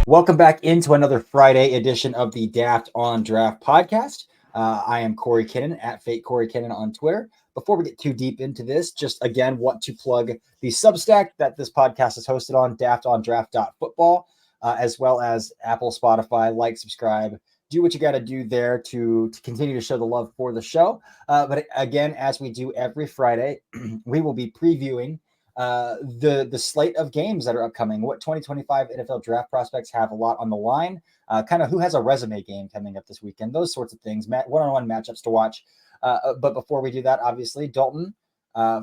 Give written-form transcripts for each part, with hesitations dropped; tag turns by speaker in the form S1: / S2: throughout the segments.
S1: Welcome back into another Friday edition of the Daft on Draft podcast. I am Corey Kinnan at Fake Corey Kinnan on Twitter. Before we get too deep into this, just again want to plug the Substack that this podcast is hosted on, daftondraft.football, as well as Apple, Spotify. Like, subscribe, do what you got to do there to continue to show the love for the show. But again, as we do every Friday, we will be previewing the slate of games that are upcoming, what 2025 NFL draft prospects have a lot on the line, kind of who has a resume game coming up this weekend, those sorts of things, one-on-one matchups to watch. But before we do that, obviously, Dalton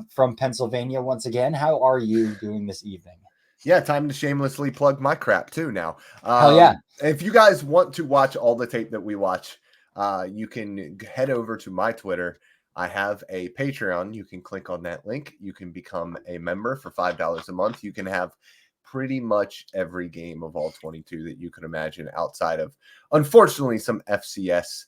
S1: from Pennsylvania, once again, how are you doing this evening?
S2: Yeah, time to shamelessly plug my crap too now.
S1: Hell yeah.
S2: If you guys want to watch all the tape that we watch, you can head over to my Twitter. I have a Patreon. You can click on that link. You can become a member for $5 a month. You can have pretty much every game of all 22 that you can imagine outside of, unfortunately, some FCS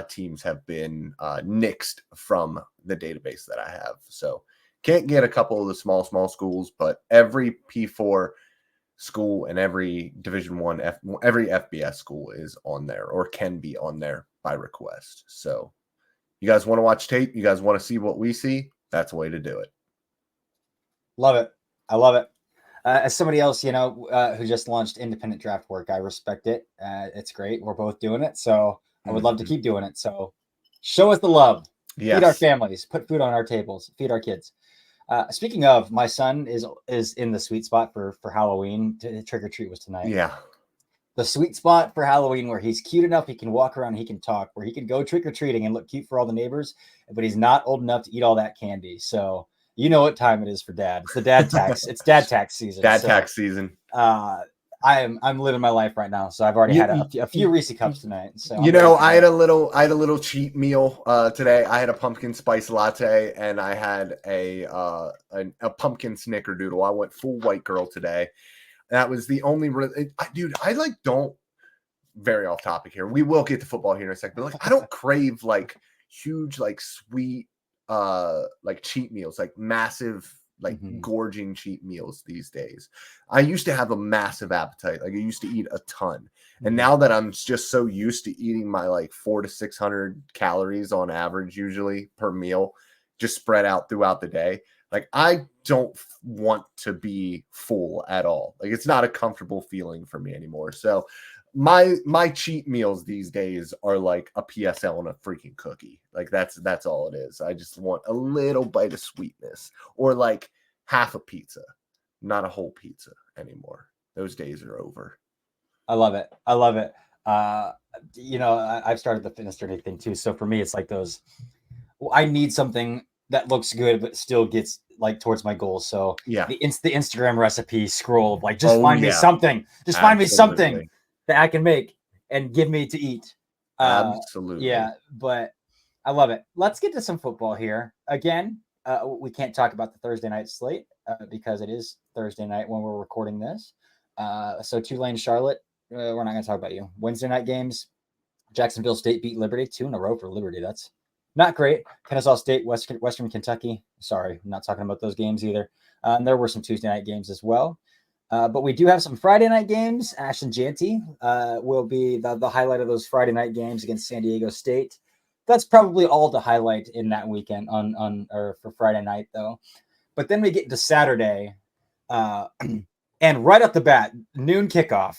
S2: teams have been nixed from the database that I have. So can't get a couple of the small schools, but every P4 school and every Division I, every FBS school is on there or can be on there by request. So you guys want to watch tape? You guys want to see what we see? That's the way to do it.
S1: Love it. I love it. As somebody else, who just launched independent draft work, I respect it. It's great. We're both doing it. So I would love to keep doing it. So show us the love. Yes. Feed our families. Put food on our tables. Feed our kids. Speaking of, my son is in the sweet spot for Halloween. Trick or treat was tonight.
S2: Yeah.
S1: The sweet spot for Halloween where he's cute enough, he can walk around, he can talk, where he can go trick-or-treating and look cute for all the neighbors, but he's not old enough to eat all that candy. So you know what time it is for dad. It's the dad tax. It's dad tax season.
S2: Tax season.
S1: I'm living my life right now. So I've already had a few Reese cups tonight. So
S2: I had a little cheat meal today. I had a pumpkin spice latte and I had a pumpkin snickerdoodle. I went full white girl today. That was the only I don't very off topic here. We will get to football here in a second, but I don't crave huge sweet cheat meals, massive gorging cheat meals these days. I used to have a massive appetite. I used to eat a ton. And now that I'm just so used to eating my 400 to 600 calories on average usually per meal, just spread out throughout the day. I don't want to be full at all. It's not a comfortable feeling for me anymore. So my cheat meals these days are like a PSL and a freaking cookie. That's all it is. I just want a little bite of sweetness or half a pizza, not a whole pizza anymore. Those days are over.
S1: I love it. I love it. I've started the fitness journey thing too. So for me, it's I need something that looks good, but still gets towards my goals. So
S2: yeah,
S1: the Instagram recipe scroll of find me something, find me something that I can make and give me to eat.
S2: Absolutely.
S1: Yeah, but I love it. Let's get to some football here. Again, we can't talk about the Thursday night slate because it is Thursday night when we're recording this. So Tulane, Charlotte, we're not going to talk about you. Wednesday night games, Jacksonville State beat Liberty 2 in a row for Liberty. That's not great. Kennesaw State, Western Kentucky. Sorry, I'm not talking about those games either. There were some Tuesday night games as well. But we do have some Friday night games. Ashton Janty will be the highlight of those Friday night games against San Diego State. That's probably all to highlight in that weekend or for Friday night, though. But then we get to Saturday, and right off the bat, noon kickoff,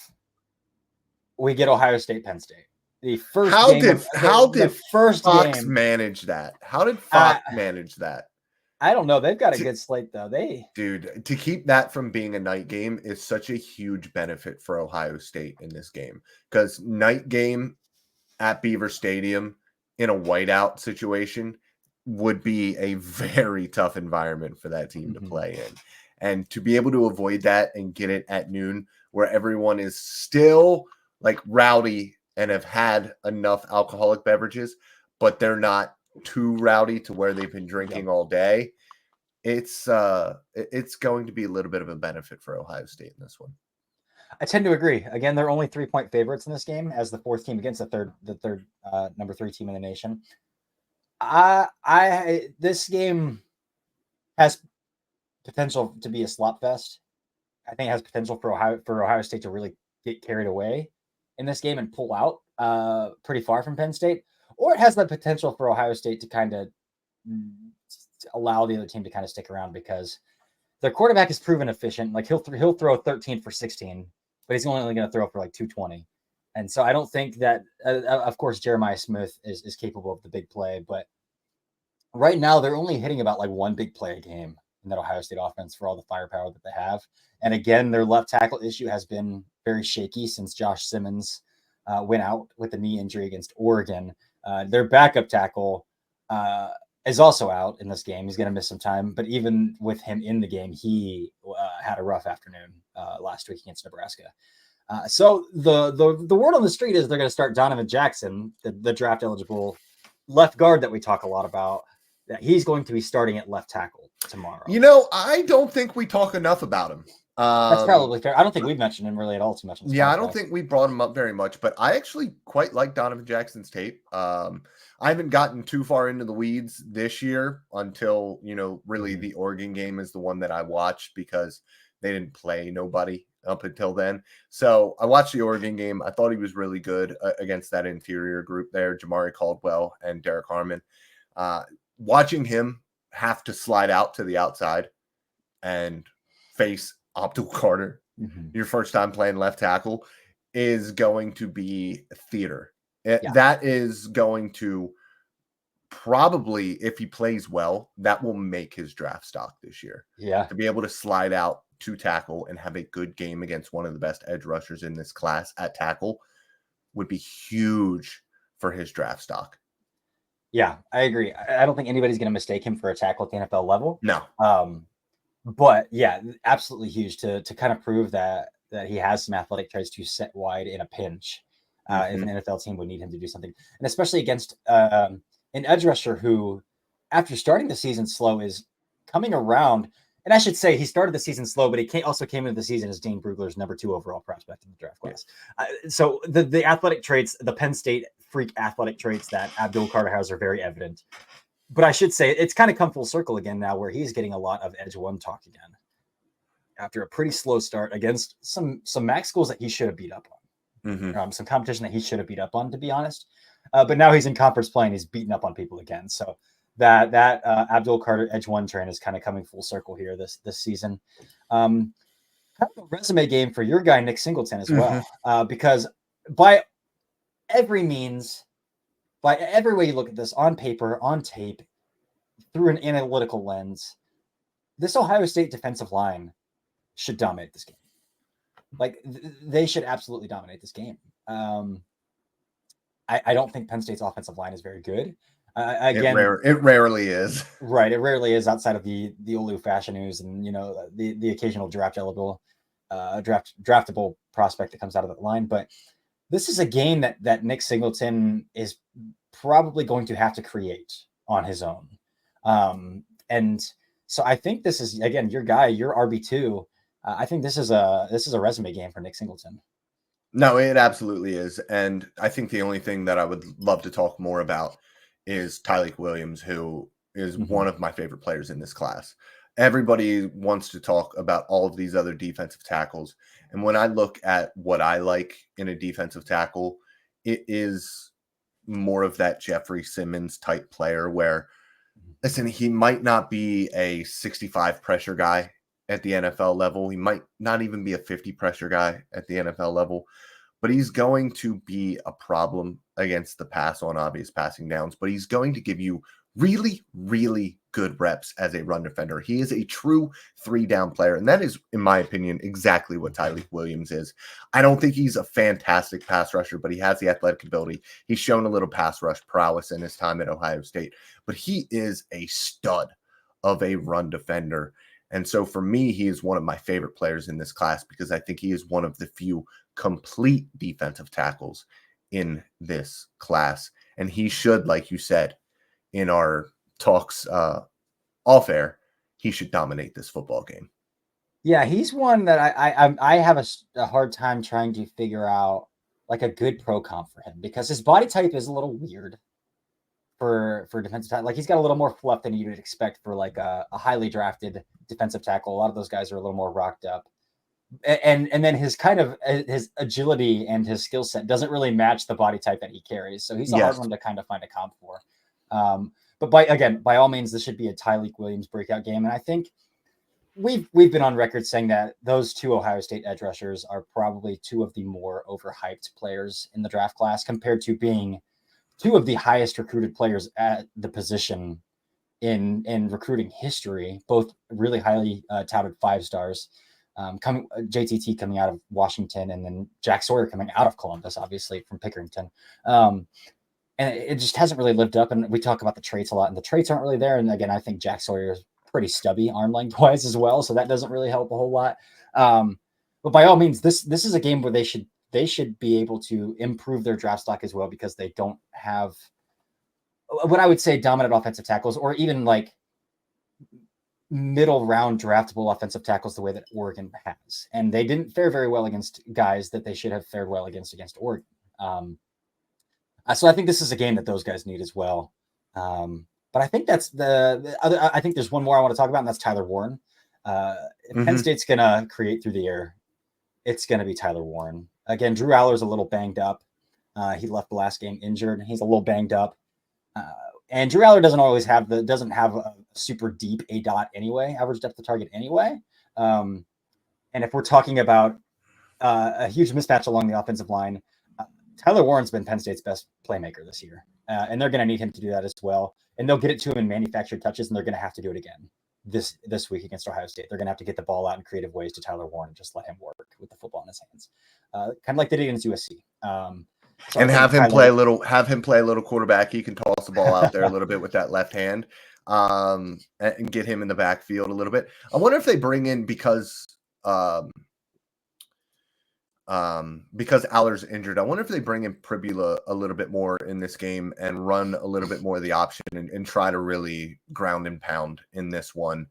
S1: we get Ohio State, Penn State. The first
S2: how did
S1: Fox
S2: manage that? How did Fox manage that?
S1: I don't know. They've got a good slate though.
S2: Dude, to keep that from being a night game is such a huge benefit for Ohio State in this game, because night game at Beaver Stadium in a whiteout situation would be a very tough environment for that team to play in. And to be able to avoid that and get it at noon where everyone is still rowdy and have had enough alcoholic beverages, but they're not too rowdy to where they've been drinking all day. It's going to be a little bit of a benefit for Ohio State in this one.
S1: I tend to agree. Again, they're only 3-point favorites in this game as the fourth team against the third number 3 team in the nation. This game has potential to be a slop fest. I think it has potential for Ohio State to really get carried away in this game and pull out pretty far from Penn State, or it has the potential for Ohio State to kind of allow the other team to kind of stick around because their quarterback is proven efficient. Like he'll throw 13 for 16, but he's only going to throw for like 220. And so I don't think that, of course, Jeremiah Smith is capable of the big play, but right now they're only hitting about like one big play a game in that Ohio State offense for all the firepower that they have. And again, their left tackle issue has been very shaky since Josh Simmons went out with a knee injury against Oregon. Their backup tackle is also out in this game. He's going to miss some time, but even with him in the game, he had a rough afternoon last week against Nebraska. So the word on the street is they're going to start Donovan Jackson, the draft eligible left guard that we talk a lot about, that he's going to be starting at left tackle tomorrow.
S2: I don't think we talk enough about him.
S1: That's probably fair. I don't think we've mentioned him really at all too much.
S2: Yeah, I don't think we brought him up very much, but I actually quite like Donovan Jackson's tape. I haven't gotten too far into the weeds this year until, really the Oregon game is the one that I watched because they didn't play nobody up until then. So I watched the Oregon game. I thought he was really good against that interior group there, Jamari Caldwell and Derek Harmon. Watching him have to slide out to the outside and face Abdul Carter, your first time playing left tackle, is going to be theater. That is going to probably, if he plays well, that will make his draft stock this year.
S1: Yeah.
S2: To be able to slide out to tackle and have a good game against one of the best edge rushers in this class at tackle would be huge for his draft stock.
S1: Yeah, I agree. I don't think anybody's going to mistake him for a tackle at the NFL level.
S2: No.
S1: But yeah, absolutely huge to kind of prove that he has some athletic traits to set wide in a pinch. If an NFL team would need him to do something, and especially against an edge rusher who, after starting the season slow, is coming around. And I should say he started the season slow, but he also came into the season as Dane Brugler's number 2 overall prospect in the draft class. So the athletic traits, the Penn State freak athletic traits that Abdul Carter has are very evident. But I should say it's kind of come full circle again now where he's getting a lot of edge one talk again after a pretty slow start against some MAC schools that he should have beat up on. Some competition that he should have beat up on, to be honest. But now he's in conference play and he's beating up on people again. So that Abdul Carter edge one train is kind of coming full circle here this season. Kind of a resume game for your guy, Nick Singleton, as well. Because by every means, by every way you look at this, on paper, on tape, through an analytical lens, this Ohio State defensive line should dominate this game. Like, they should absolutely dominate this game. I don't think Penn State's offensive line is very good. Again,
S2: it rarely is.
S1: Right, it rarely is outside of the Olu Fashionews and the occasional draftable prospect that comes out of that line. But this is a game that Nick Singleton is probably going to have to create on his own. And so I think this is, again, your guy, your RB2. I think this is a resume game for Nick Singleton.
S2: No, it absolutely is. And I think the only thing that I would love to talk more about is Tyleik Williams, who is one of my favorite players in this class. Everybody wants to talk about all of these other defensive tackles. And when I look at what I like in a defensive tackle, it is more of that Jeffrey Simmons type player where, listen, he might not be a 65 pressure guy at the NFL level. He might not even be a 50 pressure guy at the NFL level, but he's going to be a problem against the pass on obvious passing downs, but he's going to give you really, really good reps as a run defender. He is a true 3-down player, and that is, in my opinion, exactly what Tyleik Williams is. I don't think he's a fantastic pass rusher, but he has the athletic ability. He's shown a little pass rush prowess in his time at Ohio State, but he is a stud of a run defender. And so for me, he is one of my favorite players in this class because I think he is one of the few complete defensive tackles in this class. And he should, like you said, in our talks off air, he should dominate this football game.
S1: Yeah, he's one that I have a hard time trying to figure out like a good pro comp for him because his body type is a little weird for defensive tackle. Like he's got a little more fluff than you'd expect for like a highly drafted defensive tackle. A lot of those guys are a little more rocked up. and then his kind of his agility and his skill set doesn't really match the body type that he carries. So he's a hard one to kind of find a comp for. But by all means, this should be a Tyleik Williams breakout game. And I think we've been on record saying that those two Ohio State edge rushers are probably two of the more overhyped players in the draft class compared to being two of the highest recruited players at the position in recruiting history, both really highly touted 5-stars. JTT coming out of Washington, and then Jack Sawyer coming out of Columbus, obviously from Pickerington. And it just hasn't really lived up. And we talk about the traits a lot, and the traits aren't really there. And again, I think Jack Sawyer is pretty stubby arm length wise as well, so that doesn't really help a whole lot. But by all means, this is a game where they should be able to improve their draft stock as well, because they don't have what I would say dominant offensive tackles, or even like middle round draftable offensive tackles the way that Oregon has. And they didn't fare very well against guys that they should have fared well against Oregon. So I think this is a game that those guys need as well. But I think that's the other. I think there's one more I want to talk about, and that's Tyler Warren. If Penn State's going to create through the air, it's going to be Tyler Warren. Again, Drew Aller's a little banged up. He left the last game injured. He's a little banged up. And Drew Aller doesn't have a super deep ADOT anyway, average depth of target anyway. And if we're talking about a huge mismatch along the offensive line, Tyler Warren's been Penn State's best playmaker this year. And they're going to need him to do that as well. And they'll get it to him in manufactured touches, and they're going to have to do it again this week against Ohio State. They're going to have to get the ball out in creative ways to Tyler Warren and just let him work with the football in his hands, kind of like they did against USC.
S2: So and have him play a little quarterback. He can toss the ball out there a little bit with that left hand, and get him in the backfield a little bit. I wonder if they bring in because Aller's injured. I wonder if they bring in Pribula a little bit more in this game and run a little bit more of the option and try to really ground and pound in this one.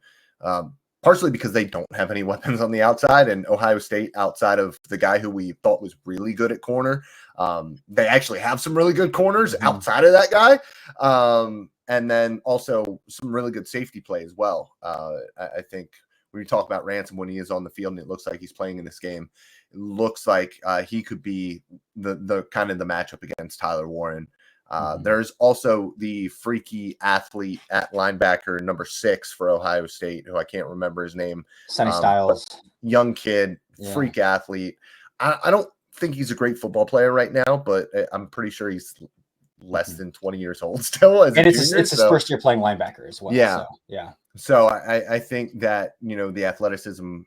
S2: Partially because they don't have any weapons on the outside, and Ohio State, outside of the guy who we thought was really good at corner, they actually have some really good corners outside of that guy. And then also some really good safety play as well. I think when you talk about Ransom, when he is on the field and it looks like he's playing in this game, it looks like he could be the kind of the matchup against Tyler Warren. There's also the freaky athlete at linebacker, number 6 for Ohio State, who I can't remember his name.
S1: Sonny Styles.
S2: Young kid, freak athlete. I don't think he's a great football player right now, but I'm pretty sure he's less than 20 years old still. It's his
S1: first year playing linebacker as well.
S2: Yeah.
S1: So, yeah.
S2: So I think that, the athleticism,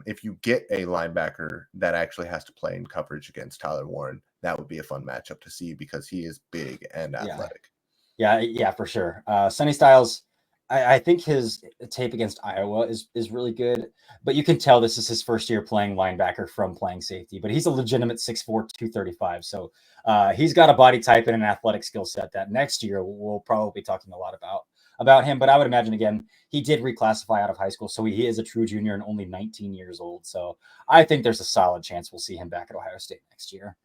S2: if you get a linebacker that actually has to play in coverage against Tyler Warren, that would be a fun matchup to see because he is big and athletic.
S1: Yeah, for sure. Sonny Styles, I think his tape against Iowa is really good, but you can tell this is his first year playing linebacker from playing safety, but he's a legitimate 6'4", 235. So he's got a body type and an athletic skill set that next year we'll probably be talking a lot about him. But I would imagine, again, he did reclassify out of high school, so he is a true junior and only 19 years old. So I think there's a solid chance we'll see him back at Ohio State next year.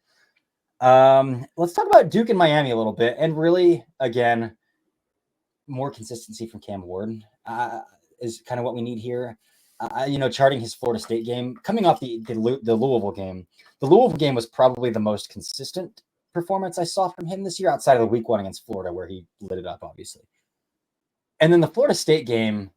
S1: Let's talk about Duke and Miami a little bit, and really, again, more consistency from Cam Ward is kind of what we need here. Charting his Florida State game, coming off the Louisville game. The Louisville game was probably the most consistent performance I saw from him this year, outside of the week 1 against Florida, where he lit it up, obviously. And then the Florida State game,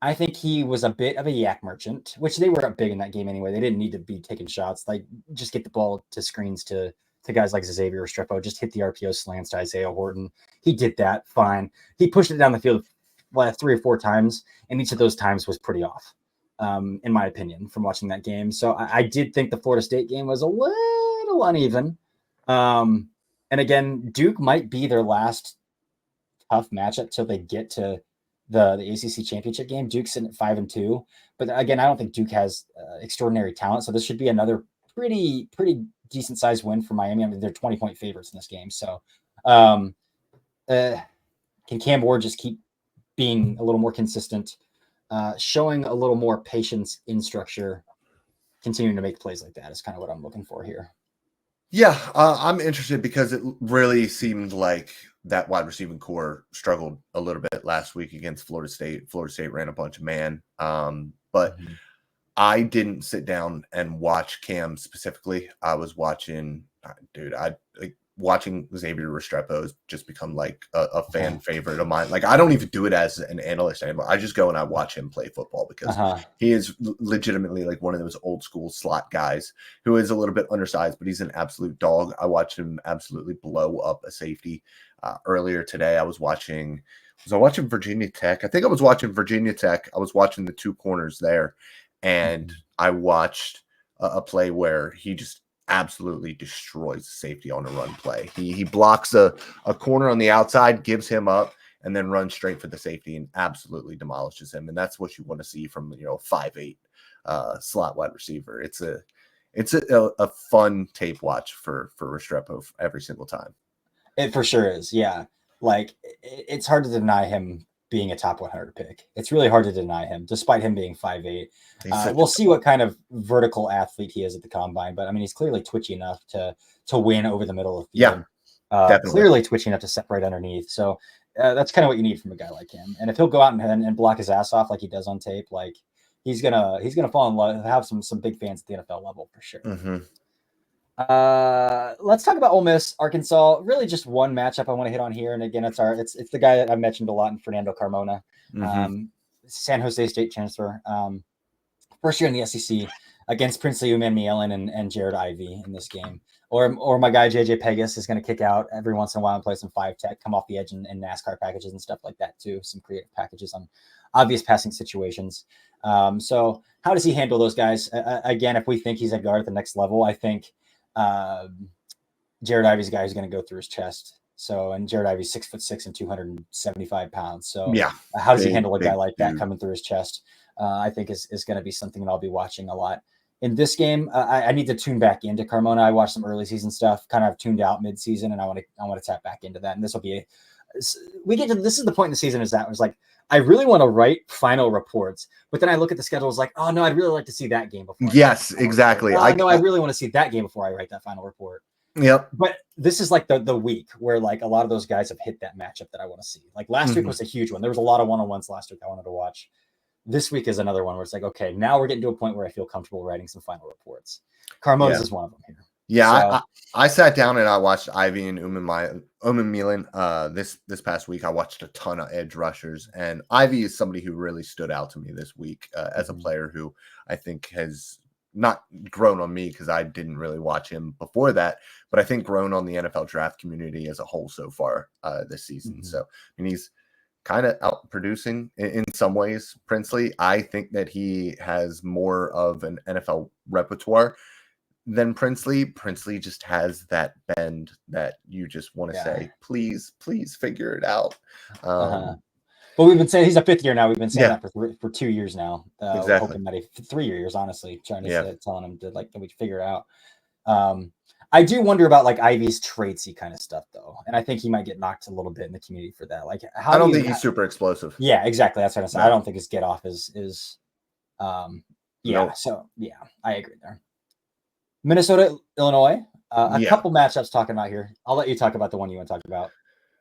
S1: I think he was a bit of a yak merchant, which they were up big in that game anyway. They didn't need to be taking shots. Like, just get the ball to screens to guys like Xavier Restrepo, just hit the RPO slants to Isaiah Horton. He did that fine. He pushed it down the field 3 or 4 times, and each of those times was pretty off, in my opinion, from watching that game. So I did think the Florida State game was a little uneven. And again, Duke might be their last tough matchup till they get to the ACC championship game. Duke's sitting at 5-2, but again, I don't think Duke has extraordinary talent. So this should be another pretty decent sized win for Miami. I mean, they're 20-point favorites in this game. So can Cam Ward just keep being a little more consistent, showing a little more patience in structure, continuing to make plays like that is kind of what I'm looking for here.
S2: Yeah, I'm interested because it really seemed like that wide receiving core struggled a little bit last week against Florida State. Florida State ran a bunch of man. But I didn't sit down and watch Cam specifically. I was watching, watching Xavier Restrepo has just become like a fan favorite of mine. Like, I don't even do it as an analyst anymore. I just go and I watch him play football because he is legitimately like one of those old school slot guys who is a little bit undersized, but he's an absolute dog. I watched him absolutely blow up a safety earlier today. I was watching Virginia Tech. I think I was watching Virginia Tech. I was watching the two corners there, and I watched a play where he just absolutely destroys the safety on a run play. He blocks a corner on the outside, gives him up, and then runs straight for the safety and absolutely demolishes him. And that's what you want to see from 5'8" slot wide receiver. It's a fun tape watch for Restrepo every single time.
S1: It for sure is, yeah. Like, it's hard to deny him being a top 100 pick. It's really hard to deny him, despite him being 5'8". We'll see what kind of vertical athlete he is at the combine, but I mean, he's clearly twitchy enough to win over the middle of the field.
S2: Yeah,
S1: clearly twitchy enough to separate underneath. So that's kind of what you need from a guy like him. And if he'll go out and block his ass off like he does on tape, like he's gonna fall in love, have some big fans at the NFL level for sure. Let's talk about Ole Miss, Arkansas. Really, just one matchup I want to hit on here, and again, it's the guy that I mentioned a lot in Fernando Carmona, San Jose State transfer, first year in the SEC against Princely Umanmielen and Jared Ivey in this game. Or my guy JJ Pegas is going to kick out every once in a while and play some 5-tech, come off the edge in NASCAR packages and stuff like that too. Some creative packages on obvious passing situations. So how does he handle those guys? Again, if we think he's a guard at the next level, I think Jared Ivey's a guy who's going to go through his chest. So, and Jared Ivey's 6'6" and 275 pounds. So
S2: yeah,
S1: how does he handle a guy like that coming through his chest? I think is going to be something that I'll be watching a lot. In this game, I need to tune back into Carmona. I watched some early season stuff, kind of tuned out mid-season, and I want to tap back into that. And this will be this is the point in the season was like, I really want to write final reports, but then I look at the schedule, it's like, oh no, I'd really like to see that game before.
S2: Yes, exactly.
S1: I really want to see that game before I write that final report.
S2: Yep.
S1: But this is like the week where like a lot of those guys have hit that matchup that I want to see. Like last week was a huge one. There was a lot of one-on-ones last week I wanted to watch. This week is another one where it's like, okay, now we're getting to a point where I feel comfortable writing some final reports. Carmona's is one of them here.
S2: Yeah, so, I sat down and I watched Ivy and Umanmielen. This past week, I watched a ton of edge rushers, and Ivy is somebody who really stood out to me this week as a player who I think has not grown on me because I didn't really watch him before that, but I think grown on the NFL draft community as a whole so far this season. So, I mean, he's kind of out producing in some ways. Princely, I think that he has more of an NFL repertoire than Princely. Princely just has that bend that you just want to say, please figure it out.
S1: But we've been saying he's a fifth year now. We've been saying that for 2 years now.
S2: Exactly.
S1: Hoping that 3 years, honestly, trying to say, telling him to like, can we figure it out? I do wonder about like Ivy's tradesy kind of stuff though. And I think he might get knocked a little bit in the community for that. Like,
S2: I don't think he's super explosive.
S1: Yeah, exactly. That's what I'm saying. No. I don't think his get off is
S2: No.
S1: So yeah, I agree there. Minnesota, Illinois, couple matchups talking about here. I'll let you talk about the one you want to talk about.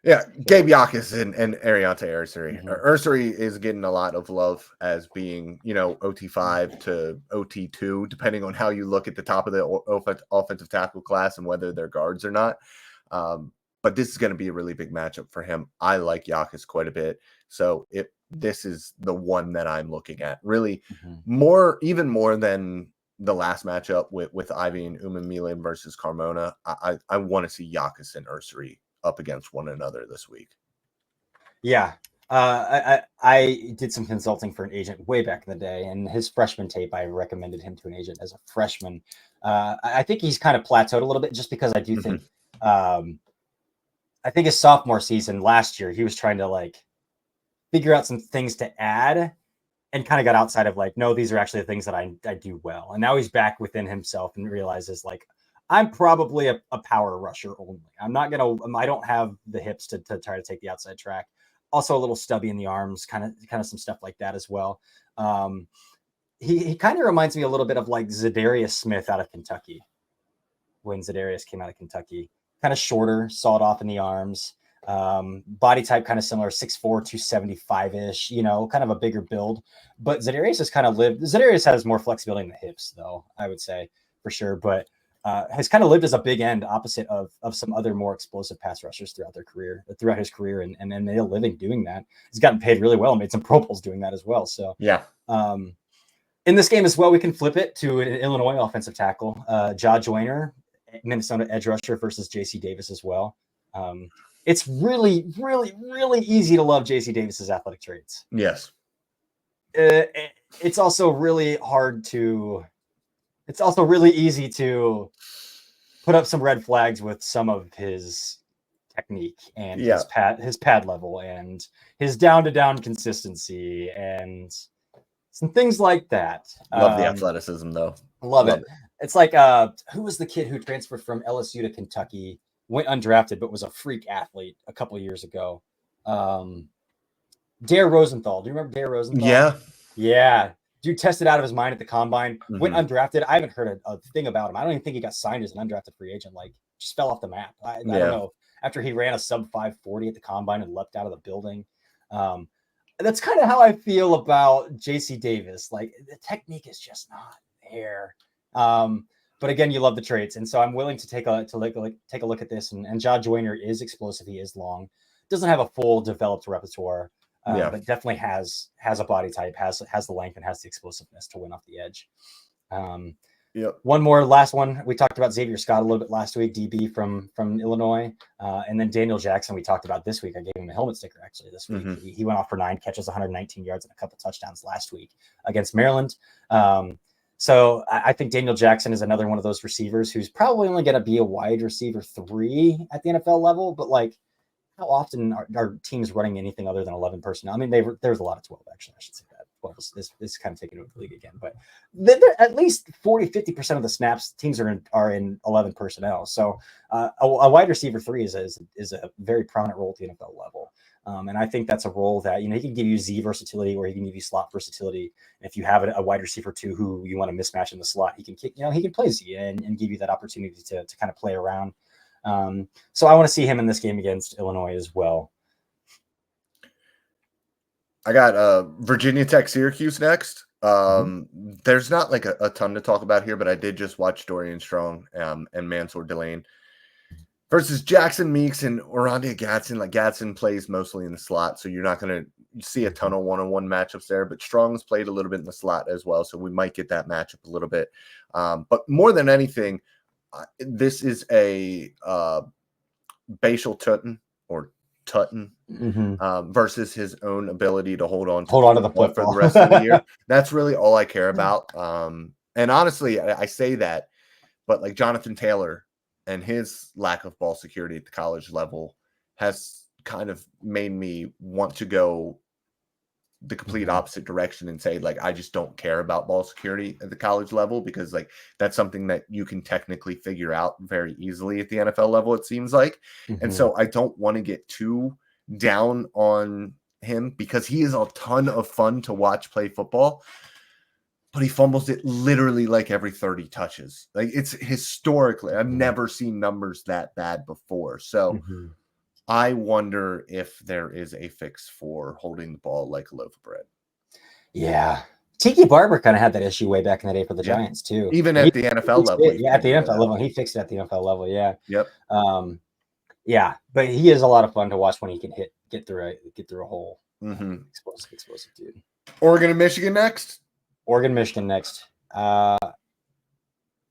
S2: Yeah, Gabe Yakas and Ariante Ursary. Ursary is getting a lot of love as being, OT5 to OT2, depending on how you look at the top of the offensive tackle class and whether they're guards or not. But this is going to be a really big matchup for him. I like Yakas quite a bit. So this is the one that I'm looking at. Really even more than the last matchup with Ivy and Umanmielen versus Carmona. I want to see Yakas and Ursary up against one another this week.
S1: Yeah. I did some consulting for an agent way back in the day, and his freshman tape, I recommended him to an agent as a freshman. I think he's kind of plateaued a little bit just because I do think, I think his sophomore season last year, he was trying to like figure out some things to add and kind of got outside of like, no, these are actually the things that I do well. And now he's back within himself and realizes like, I'm probably a power rusher only. I don't have the hips to try to take the outside track. Also a little stubby in the arms, kind of some stuff like that as well. He kind of reminds me a little bit of like Zadarius Smith out of Kentucky when Zadarius came out of Kentucky. Kind of shorter, sawed off in the arms. Body type kind of similar, 6'4", 275-ish, kind of a bigger build. But Za'Darius Za'Darius has more flexibility in the hips, though, I would say, for sure. But has kind of lived as a big end opposite of some other more explosive pass rushers throughout his career, and made a living doing that. He's gotten paid really well and made some Pro Bowls doing that as well. So
S2: yeah.
S1: In this game as well, we can flip it to an Illinois offensive tackle, Ja Joyner, Minnesota edge rusher versus JC Davis as well. It's really, really, really easy to love JC Davis's athletic traits.
S2: Yes.
S1: It's also really easy to put up some red flags with some of his technique and his pad level and his down consistency and some things like that.
S2: Love the athleticism, though.
S1: Love it. It's like, who was the kid who transferred from LSU to Kentucky, went undrafted, but was a freak athlete a couple of years ago? Dare Rosenthal. Do you remember Dare Rosenthal?
S2: Yeah.
S1: Yeah. Dude tested out of his mind at the combine, went undrafted. I haven't heard a thing about him. I don't even think he got signed as an undrafted free agent. Like, just fell off the map. I don't know. After he ran a sub 540 at the combine and leapt out of the building. That's kind of how I feel about JC Davis. Like, the technique is just not there. But again, you love the traits. And so I'm willing to take a look at this. And Ja Joyner is explosive. He is long. Doesn't have a full developed repertoire. But definitely has a body type, has the length, and has the explosiveness to win off the edge. Last one. We talked about Xavier Scott a little bit last week, DB from Illinois. And then Daniel Jackson we talked about this week. I gave him a helmet sticker actually this week. He went off for 9 catches, 119 yards, and a couple touchdowns last week against Maryland. So I think Daniel Jackson is another one of those receivers who's probably only going to be a wide receiver 3 at the NFL level, but like, how often are teams running anything other than 11 personnel? I mean, there's a lot of 12, actually. I should say that. 12 is kind of taking over the league again. But they're at least 40-50% of the snaps teams are in 11 personnel. So a wide receiver 3 is a very prominent role at the NFL level. And I think that's a role that, he can give you Z versatility or he can give you slot versatility. And if you have a wide receiver 2 who you want to mismatch in the slot, he can kick, he can play Z and give you that opportunity to kind of play around. So I want to see him in this game against Illinois as well.
S2: I got Virginia Tech Syracuse next. There's not like a ton to talk about here, but I did just watch Dorian Strong and Mansour Delane versus Jackson Meeks and Orondia Gadsden. Like, Gadsden plays mostly in the slot, so you're not going to see a ton of one-on-one matchups there, but Strong's played a little bit in the slot as well, so we might get that matchup a little bit. But more than anything, this is a Bashal Tutton or Tutton versus his own ability to hold on to the football for the rest of the year. That's really all I care about. And honestly, I say that, but like Jonathan Taylor and his lack of ball security at the college level has kind of made me want to go the complete opposite direction and say, like, I just don't care about ball security at the college level, because like that's something that you can technically figure out very easily at the NFL level, it seems like. And so I don't want to get too down on him because he is a ton of fun to watch play football, but he fumbles it literally like every 30 touches. Like, it's historically, I've never seen numbers that bad before. So I wonder if there is a fix for holding the ball like a loaf of bread.
S1: Yeah. Tiki Barber kind of had that issue way back in the day for the Giants too.
S2: Even at the NFL level.
S1: At the NFL level. He fixed it at the NFL level. Yeah.
S2: Yep.
S1: Yeah, but he is a lot of fun to watch when he can get through a hole. Explosive dude.
S2: Oregon and Michigan next.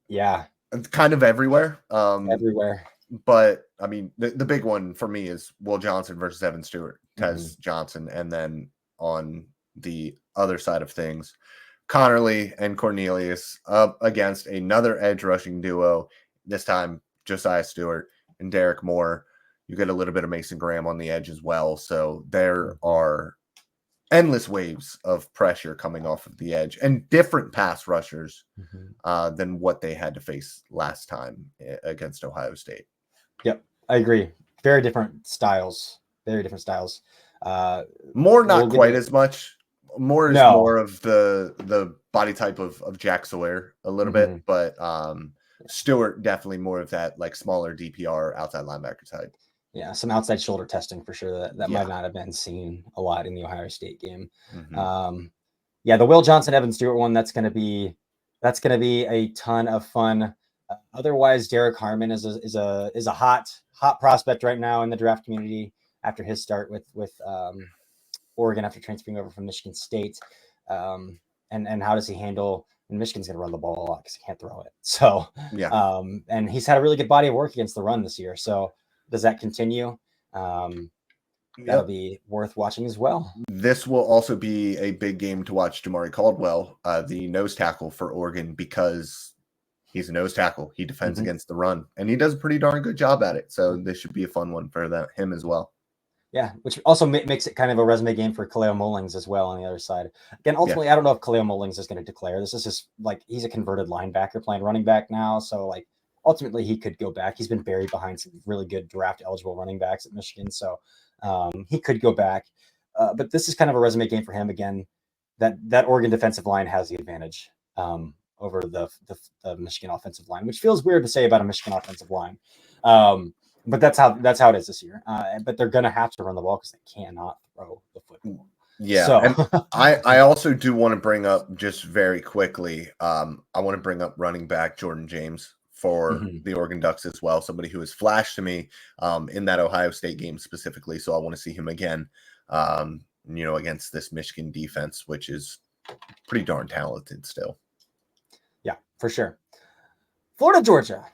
S1: Yeah.
S2: Kind of everywhere.
S1: Everywhere.
S2: But I mean, the big one for me is Will Johnson versus Evan Stewart, Tez Johnson. And then on the other side of things, Connerly and Cornelius up against another edge rushing duo, this time Josiah Stewart and Derek Moore. You get a little bit of Mason Graham on the edge as well. So there are endless waves of pressure coming off of the edge and different pass rushers than what they had to face last time against Ohio State.
S1: Yep, I agree. Very different styles.
S2: More not quite as much. More is more of the body type of Jack Sawyer a little bit, but Stewart definitely more of that like smaller DPR outside linebacker type.
S1: Yeah, some outside shoulder testing for sure that
S2: Yeah.
S1: might not have been seen a lot in the Ohio State game.
S2: Mhm.
S1: Yeah, the Will Johnson Evan Stewart one, that's gonna be a ton of fun. Otherwise, Derek Harmon is a hot prospect right now in the draft community after his start with Oregon after transferring over from Michigan State. And how does he handle? And Michigan's going to run the ball a lot because he can't throw it. So,
S2: Yeah.
S1: and he's had a really good body of work against the run this year. So, does that continue? That'll
S2: Yep.
S1: be worth watching as well.
S2: This will also be a big game to watch Jamari Caldwell, the nose tackle for Oregon, because he's a nose tackle. He defends against the run, and he does a pretty darn good job at it. So this should be a fun one for him as well.
S1: Yeah, which also makes it kind of a resume game for Kaleo Mullings as well on the other side. Again, ultimately, I don't know if Kaleo Mullings is going to declare. This is just like he's a converted linebacker playing running back now. So like ultimately he could go back. He's been buried behind some really good draft eligible running backs at Michigan. So he could go back. But this is kind of a resume game for him again. That Oregon defensive line has the advantage over the Michigan offensive line, which feels weird to say about a Michigan offensive line. But that's how it is this year. But they're going to have to run the ball because they cannot throw the football.
S2: Yeah,
S1: so.
S2: and I also do want to bring up just very quickly. I want to bring up running back Jordan James for the Oregon Ducks as well. Somebody who has flashed to me in that Ohio State game specifically. So I want to see him again. Against this Michigan defense, which is pretty darn talented still.
S1: Yeah, for sure. Florida, Georgia.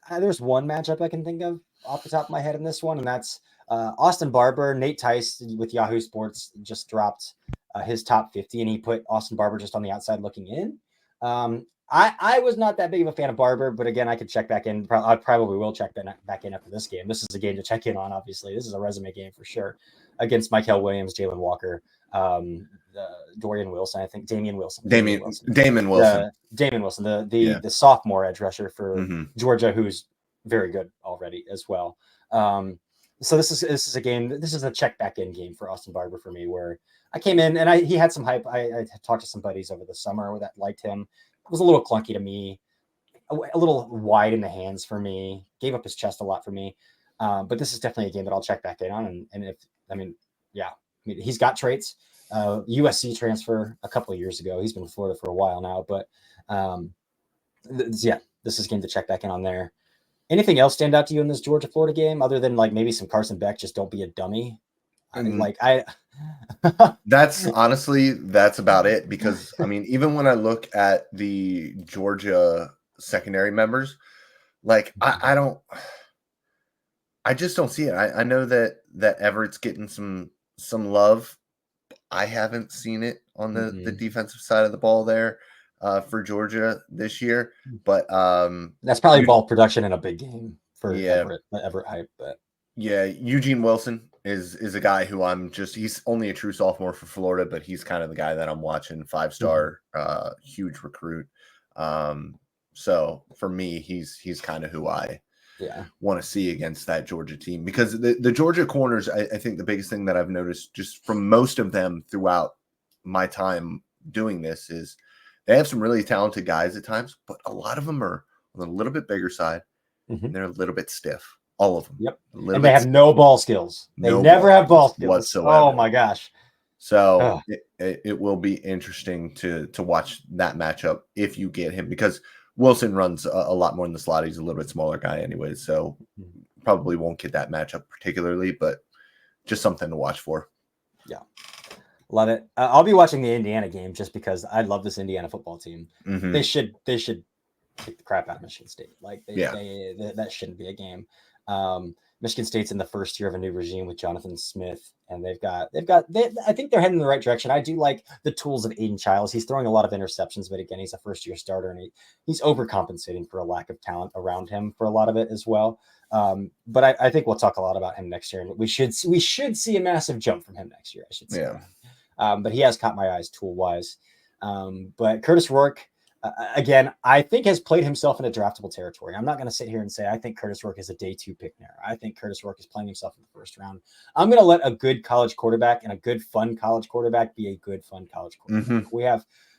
S1: There's one matchup I can think of off the top of my head in this one, and that's Austin Barber. Nate Tice with Yahoo Sports just dropped his top 50, and he put Austin Barber just on the outside looking in. I was not that big of a fan of Barber, but again, I could check back in. I probably will check back in after this game. This is a game to check in on, obviously. This is a resume game for sure against Mykal Williams, Jalen Walker, Dorian Wilson, I think Damon Wilson, the sophomore edge rusher for Georgia, who's very good already as well. So this is a game. This is a check back in game for Austin Barber for me, where I came in and he had some hype. I talked to some buddies over the summer that liked him. It was a little clunky to me, a little wide in the hands for me. Gave up his chest a lot for me. But this is definitely a game that I'll check back in on. He's got traits. USC transfer a couple of years ago. He's been in Florida for a while now, but this is a game to check back in on there. Anything else stand out to you in this Georgia Florida game other than like maybe some Carson Beck? Just don't be a dummy.
S2: That's about it, because I mean, even when I look at the Georgia secondary members, like I just don't see it. I know that Everett's getting some love. I haven't seen it on the defensive side of the ball there for Georgia this year, but
S1: that's probably ball production in a big game for Everett hype. But
S2: yeah, Eugene Wilson is a guy who he's only a true sophomore for Florida, but he's kind of the guy that I'm watching, 5-star, huge recruit. So for me, he's kind of who I want to see against that Georgia team, because the Georgia corners, I think the biggest thing that I've noticed just from most of them throughout my time doing this is they have some really talented guys at times, but a lot of them are on a little bit bigger side. And they're a little bit stiff. All of them.
S1: Yep. And they have no ball skills. They never have ball skills
S2: whatsoever.
S1: Oh my gosh.
S2: So it will be interesting to watch that matchup if you get him, because Wilson runs a lot more in the slot. He's a little bit smaller guy anyways, so probably won't get that matchup particularly, but just something to watch for.
S1: Yeah. Love it. I'll be watching the Indiana game just because I love this Indiana football team. They should kick the crap out of Michigan State. Like that shouldn't be a game. Michigan State's in the first year of a new regime with Jonathan Smith, and I think they're heading in the right direction. I do like the tools of Aiden Childs. He's throwing a lot of interceptions, but again, he's a first year starter, and he's overcompensating for a lack of talent around him for a lot of it as well. But I think we'll talk a lot about him next year, and we should see a massive jump from him next year, I should say. Yeah. But he has caught my eyes tool wise. But Curtis Rourke, again, I think has played himself into draftable territory. I'm not going to sit here and say I think Curtis Rourke is a day 2 pick now. I think Curtis Rourke is playing himself in the first round. I'm going to let a good college quarterback and a good fun college quarterback be a good fun college quarterback.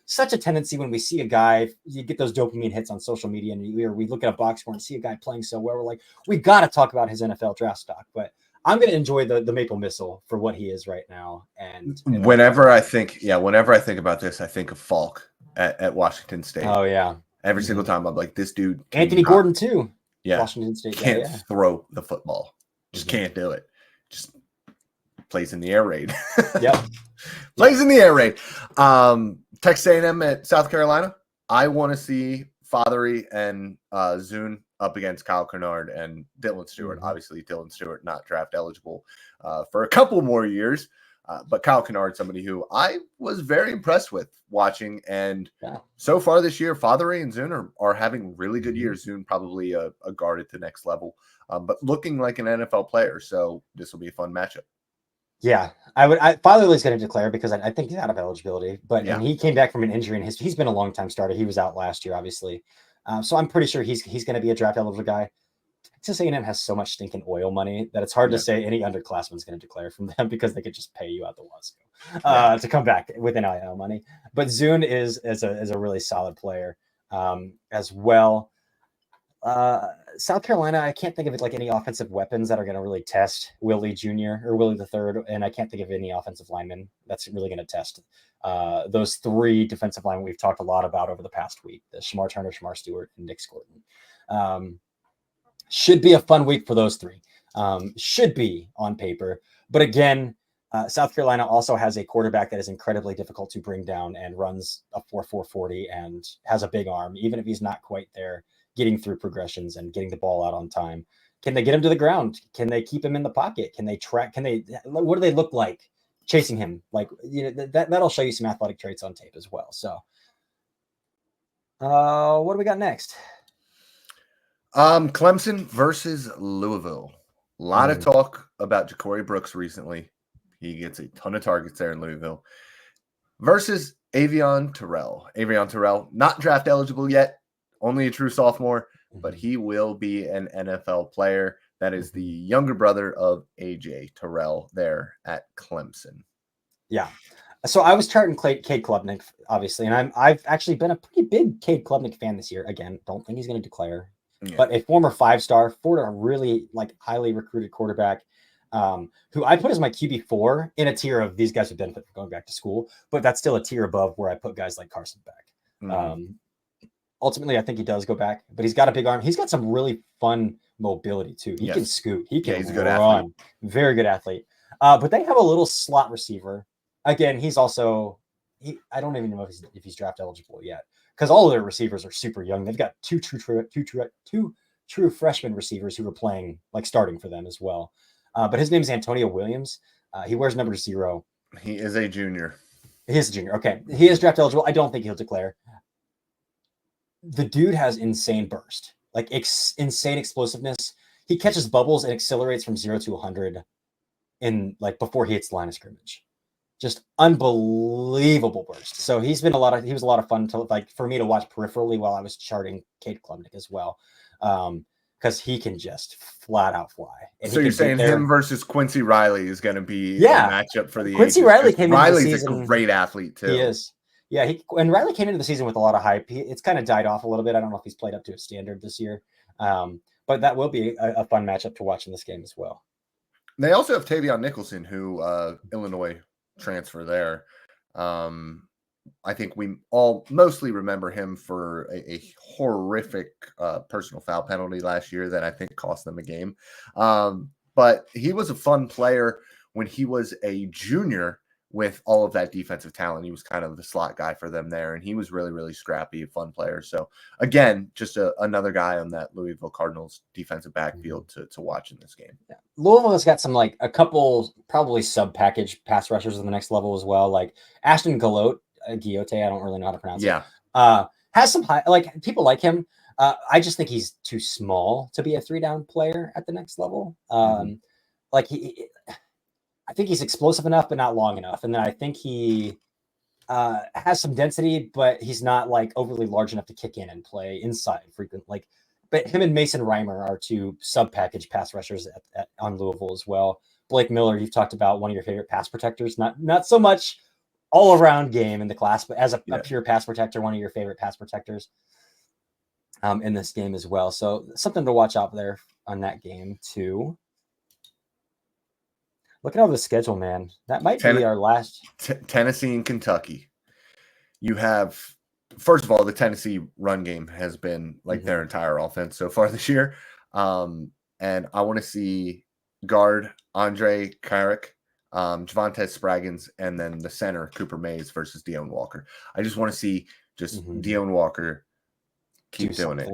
S1: such a tendency when we see a guy, you get those dopamine hits on social media, and we look at a box score and see a guy playing so well. We're like, we got to talk about his NFL draft stock. But I'm going to enjoy the Maple Missile for what he is right now. And
S2: whenever I think about this, I think of Falk at Washington State.
S1: Oh yeah,
S2: every single time I'm like, this dude.
S1: Anthony Gordon too.
S2: Yeah,
S1: Washington State
S2: can't throw the football. Just can't do it. Just plays in the air raid.
S1: Yep.
S2: Plays in the air raid. Texas A&M at South Carolina. I want to see Fothery and Zune up against Kyle Kennard and Dylan Stewart. Obviously, Dylan Stewart not draft eligible for a couple more years. But Kyle Kennard, somebody who I was very impressed with watching. And so far this year, Fothery and Zune are having really good years. Zune probably a guard at the next level, but looking like an NFL player. So this will be a fun matchup.
S1: Yeah, Fatherly's going to declare because I think he's out of eligibility, but and he came back from an injury, and he's been a long time starter. He was out last year, obviously, so I'm pretty sure he's going to be a draft eligible guy. Texas A&M has so much stinking oil money that it's hard to say any underclassman is going to declare from them because they could just pay you out the wazoo to come back with NIL money. But Zune is a really solid player as well. South Carolina, I can't think of it like any offensive weapons that are going to really test Willie Jr. or Willie III, and I can't think of any offensive linemen that's really going to test those three defensive linemen we've talked a lot about over the past week: the Shamar Turner, Shamar Stewart, and Nick Scorton. Should be a fun week for those three. Should be on paper, but again, South Carolina also has a quarterback that is incredibly difficult to bring down and runs a 4.40 and has a big arm, even if he's not quite there. Getting through progressions and getting the ball out on time. Can they get him to the ground? Can they keep him in the pocket? Can they track? What do they look like chasing him? Like, that'll show you some athletic traits on tape as well. So, what do we got next?
S2: Clemson versus Louisville. A lot of talk about Ja'Cory Brooks recently. He gets a ton of targets there in Louisville. Versus Avion Terrell. Avion Terrell, not draft eligible yet. Only a true sophomore, but he will be an NFL player. That is the younger brother of AJ Terrell there at Clemson.
S1: Yeah. So I was charting Cade Klubnik, obviously, and I've actually been a pretty big Cade Klubnik fan this year. Again, don't think he's going to declare, but a former 5-star, a really highly recruited quarterback, who I put as my QB4 in a tier of these guys who benefit from going back to school, but that's still a tier above where I put guys like Carson Beck. Ultimately, I think he does go back, but he's got a big arm. He's got some really fun mobility too. He can scoot. He can
S2: he's a good
S1: run.
S2: athlete.
S1: Very good athlete. But they have a little slot receiver. Again, he's also I don't even know if he's draft eligible yet because all of their receivers are super young. They've got two true freshman receivers who are playing starting for them as well. But his name is Antonio Williams. He wears number 0.
S2: He is a junior.
S1: He is a junior. Okay, he is draft eligible. I don't think he'll declare. The dude has insane burst, insane explosiveness. He catches bubbles and accelerates from 0 to 100 in before he hits the line of scrimmage. Just unbelievable burst. So he was a lot of fun to for me to watch peripherally while I was charting Cade Klubnik as well. Because he can just flat out fly. And
S2: so you're saying him versus Quincy Riley is going to be a matchup for the
S1: Quincy Riley came into the season.
S2: Riley's a great athlete too.
S1: He is. Yeah, and Riley came into the season with a lot of hype. It's kind of died off a little bit. I don't know if he's played up to his standard this year, but that will be a fun matchup to watch in this game as well.
S2: They also have Tavion Nicholson, who Illinois transfer there. I think we all mostly remember him for a horrific personal foul penalty last year that I think cost them a game. But he was a fun player when he was a junior. With all of that defensive talent, he was kind of the slot guy for them there, and he was really, really scrappy, a fun player. So, again, just another guy on that Louisville Cardinals defensive backfield to watch in this game.
S1: Yeah. Louisville has got some a couple probably sub-package pass rushers on the next level as well, like Ashton Guillote, I don't really know how to pronounce it. Has some high, people like him. I just think he's too small to be a 3-down player at the next level. I think he's explosive enough, but not long enough. And then I think he has some density, but he's not overly large enough to kick in and play inside frequently. But him and Mason Reimer are two sub-package pass rushers on Louisville as well. Blake Miller, you've talked about one of your favorite pass protectors. Not so much all around game in the class, but as a
S2: Yeah.
S1: pure pass protector, one of your favorite pass protectors in this game as well. So something to watch out there on that game too. Looking over the schedule, man, that might be our last.
S2: Tennessee and Kentucky. You have, first of all, the Tennessee run game has been like their entire offense so far this year. And I want to see guard Andre Carrick, Javonte Spraggins, and then the center Cooper Mays versus Deone Walker. I just want to see just Deone Walker keep doing it.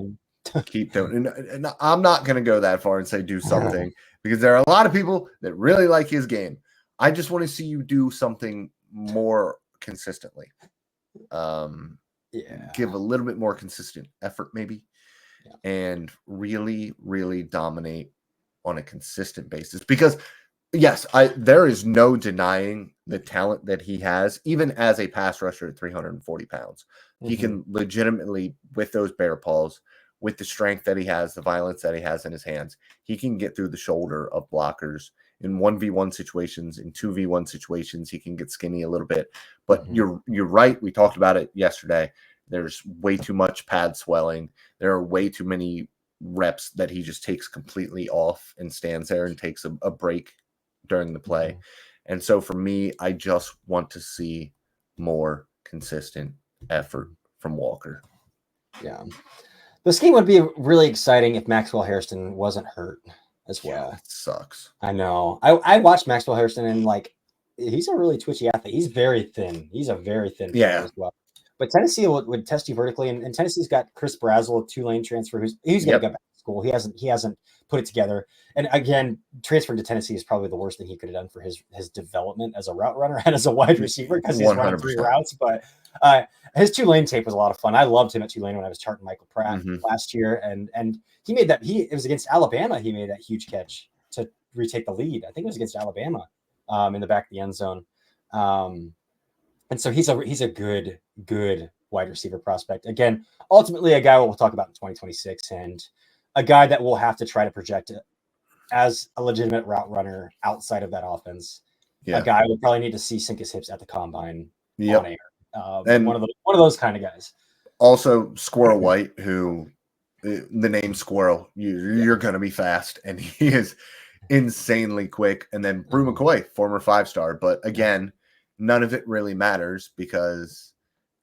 S2: Keep doing it. And I'm not going to go that far and say do something because there are a lot of people that really like his game. I just want to see you do something more consistently. Give a little bit more consistent effort maybe, and really, really dominate on a consistent basis because yes, there is no denying the talent that he has, even as a pass rusher at 340 pounds. He can legitimately, with those bear paws, with the strength that he has, the violence that he has in his hands, he can get through the shoulder of blockers in 1v1 situations, in 2v1 situations. He can get skinny a little bit, but you're right. We talked about it yesterday. There's way too much pad swelling. There are way too many reps that he just takes completely off and stands there and takes a break during the play. And so for me, I just want to see more consistent effort from Walker.
S1: Yeah. This game would be really exciting if Maxwell Hairston wasn't hurt as well.
S2: Yeah, it sucks.
S1: I know. I watched Maxwell Hairston and like he's a really twitchy athlete. He's very thin. He's a very thin player as well. But Tennessee would test you vertically, and Tennessee's got Chris Brazzell, a Tulane transfer, who's going to go back to school. He hasn't put it together. And again, transferring to Tennessee is probably the worst thing he could have done for his development as a route runner and as a wide receiver because he's running 3 routes. But his Tulane tape was a lot of fun. I loved him at Tulane when I was charting Michael Pratt last year, and he made that. It was against Alabama. He made that huge catch to retake the lead. I think it was against Alabama in the back of the end zone. And so he's a good wide receiver prospect. Again, ultimately a guy we'll talk about in 2026 and a guy that we'll have to try to project as a legitimate route runner outside of that offense. A guy we'll probably need to see sink his hips at the combine on air. And one of those kind of guys.
S2: Also Squirrel White, who the name Squirrel, you're going to be fast, and he is insanely quick. And then Brew McCoy, former 5-star, but again, none of it really matters because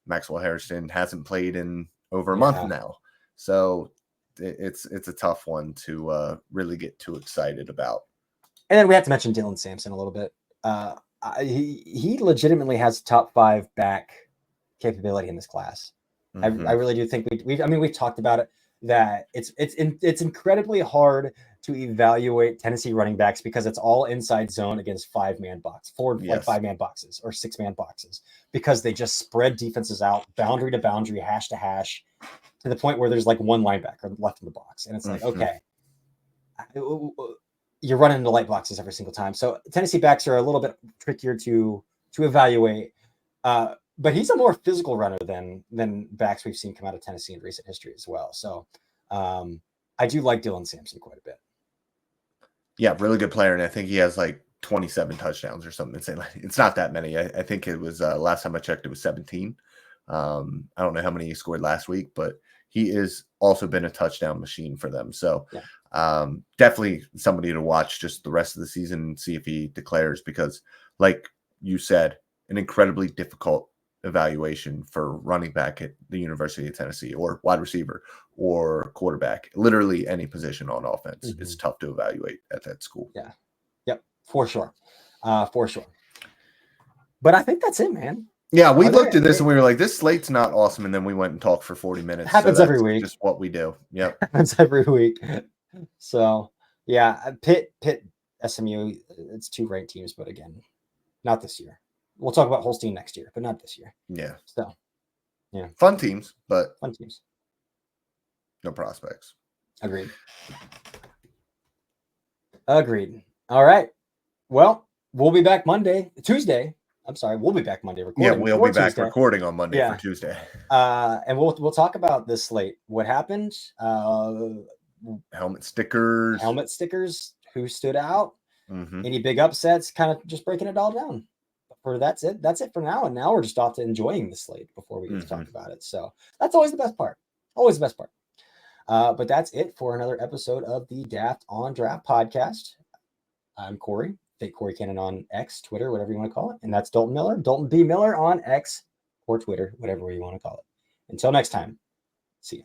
S2: Maxwell Hairston hasn't played in over a month now. So it's a tough one to really get too excited about.
S1: And then we have to mention Dylan Sampson a little bit. He legitimately has top 5 back capability in this class. I really do think we've talked about it, that it's incredibly hard to evaluate Tennessee running backs because it's all inside zone against 5-man box, 5-man boxes or 6-man boxes, because they just spread defenses out boundary to boundary, hash to hash, to the point where there's like one linebacker left in the box. And it's like, okay, you're running into light boxes every single time. So Tennessee backs are a little bit trickier to evaluate. But he's a more physical runner than backs we've seen come out of Tennessee in recent history as well. So I do like Dylan Sampson quite a bit.
S2: Yeah, really good player. And I think he has like 27 touchdowns or something. It's not that many. I think it was last time I checked, it was 17. I don't know how many he scored last week, but he has also been a touchdown machine for them. So definitely somebody to watch just the rest of the season and see if he declares, because like you said, an incredibly difficult evaluation for running back at the University of Tennessee, or wide receiver or quarterback. Literally any position on offense is tough to evaluate at that school.
S1: Yeah. Yep. For sure. But I think that's it, man.
S2: Yeah, we looked at this and we were like, this slate's not awesome. And then we went and talked for 40 minutes.
S1: Happens every week.
S2: Just what we do. Yep.
S1: Happens every week. So yeah, Pitt, SMU, it's 2 ranked teams, but again, not this year. We'll talk about Holstein next year, but not this year.
S2: Yeah.
S1: So, yeah.
S2: Fun teams, but
S1: fun teams.
S2: No prospects.
S1: Agreed. All right. Well, we'll be back Tuesday. I'm sorry. We'll be back Monday recording.
S2: Yeah, we'll be back recording on Monday for Tuesday.
S1: And we'll talk about this slate. What happened?
S2: Helmet stickers.
S1: Who stood out? Any big upsets? Kind of just breaking it all down. that's it. That's it for now. And now we're just off to enjoying the slate before we get to talk about it. So that's always the best part. Always the best part. But that's it for another episode of the Daft on Draft podcast. I'm Corey, fake Corey Cannon on X, Twitter, whatever you want to call it. And that's Dalton Miller, Dalton B. Miller on X or Twitter, whatever you want to call it. Until next time, see ya.